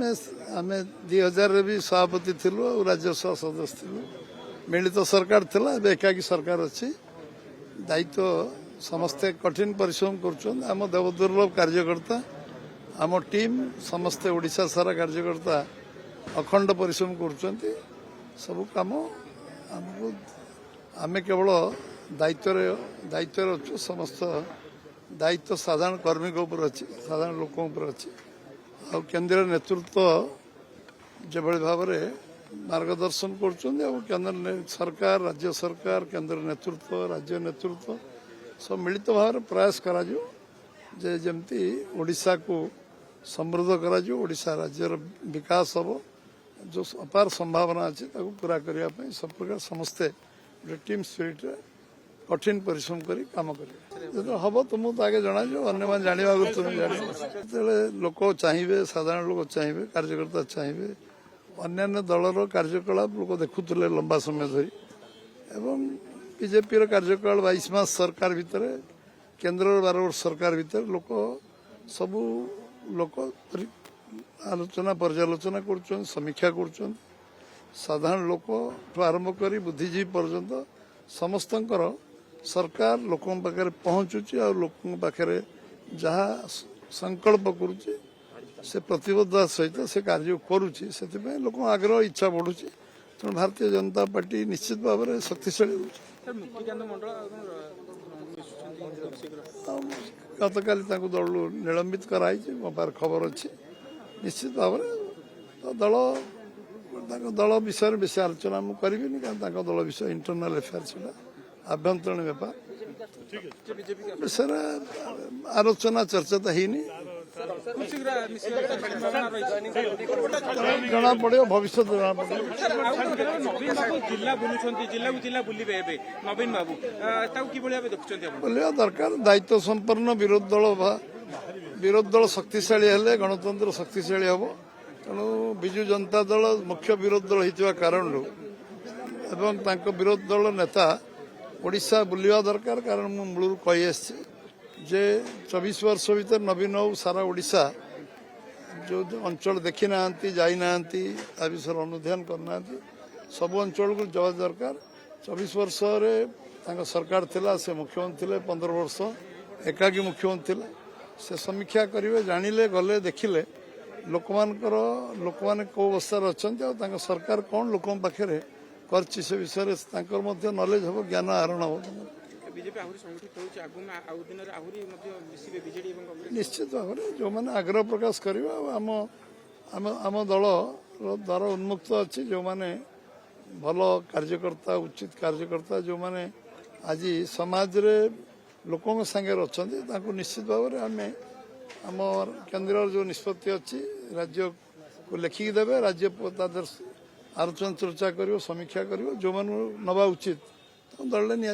आम 2000 भी सभापति थिलु और राज्यसभा सदस्य थिलु मिलित सरकार थिला एकाकी सरकार अच्छी दायित्व समस्ते कठिन परिश्रम करुछन आम देवदुर्लभ कार्यकर्ता आम टीम समस्ते ओडिशा सारा कार्यकर्ता अखंड परिश्रम करुछंती सब काम आमको आम केवल दायित्व अच्छु समस्त दायित्व साधारण कर्मी ऊपर अच्छी साधारण लोक अच्छी आ केंद्रीय नेतृत्व जो भाव में मार्गदर्शन कर सरकार राज्य सरकार केंद्र नेतृत्व राज्य नेतृत्व सब मिलित भाव में प्रयास करा जमती ओडिशा को समृद्ध करा ओडिशा राज्यर विकास हम जो अपार संभावना अच्छी पूरा करने सब प्रकार समस्ते टीम स्पिरिट कठिन परिश्रम करी काम कर हम तो मुझे आगे जना अन्य जाना तुम जान लोक चाहिए साधारण लोक चाहिए कार्यकर्ता चाहिए अन्य दलर कार्यकलाप लोक देखुले लंबा समय धरी एवं बीजेपी कार्यकाल 22 मास सरकार भितर केंद्र 12 वर्ष सरकार भितर लोक सबू लोक आलोचना पर्यालोचना कर समीक्षा कर साधारण लोक आरंभ कर बुद्धिजीवी पर्यंत समस्त सरकार लोकों पाखे पहुंचुची और लोकों पाखे जहाँ संकल्प करुच्ची से प्रतिबद्धता सहित से कार्य करुच्ची से लोक आग्रह इच्छा बढ़ुची तेणु भारतीय जनता पार्टी निश्चित भाव में शक्तिशाली गत काली दल निलंबित कराई मो पार खबर अच्छी निश्चित भाव में तो दल विषय बेसी आलोचना मुझे करी कारण दल विषय इंटरनाल अफेयर छा आभ्यंतरण व्यापार विषय आलोचना चर्चा तो है जना पड़े भविष्य जना पड़े बुलिया दरकार दायित्व संपन्न विरोधी दल शक्तिशाली हेले गणतंत्र शक्तिशाली हम तेणु विजु जनता दल मुख्य विरोधी दल होता कारण एवं विरोधी दल नेता ओडिशा बुलिया दरकार कारण मु मूल कही आसी जे 24 वर्ष भीतर नवीन बाबू सारा ओडिशा जो अंचल देखी ना जाई ना विषय अनुध्यान करना सब अंचल को जवा दरकार 24 वर्ष सरकार थिला से मुख्यमंत्री थे 15 वर्ष एकाकी मुख्यमंत्री थे से समीक्षा करेंगे जानिले गले देखिले लोक मैंने कौ अवस्था अच्छा सरकार कौन लोक पाखे कर विषय नॉलेज हम ज्ञान आहरण हम निश्चित भाव में जो मैंने आग्रह प्रकाश करेंगे आम दल द्वार उन्मुक्त अच्छी जो मैंने भल कार्यकर्ता उचित कार्यकर्ता जो मैंने आज समाज रे लोकों संगे अच्छा निश्चित भाव में आम आम केंद्र जो निष्पत्ति अच्छी राज्य को लेखिकी देवे राज्य आलोचना चर्चा कर समीक्षा कर जो नवा उचित दल नि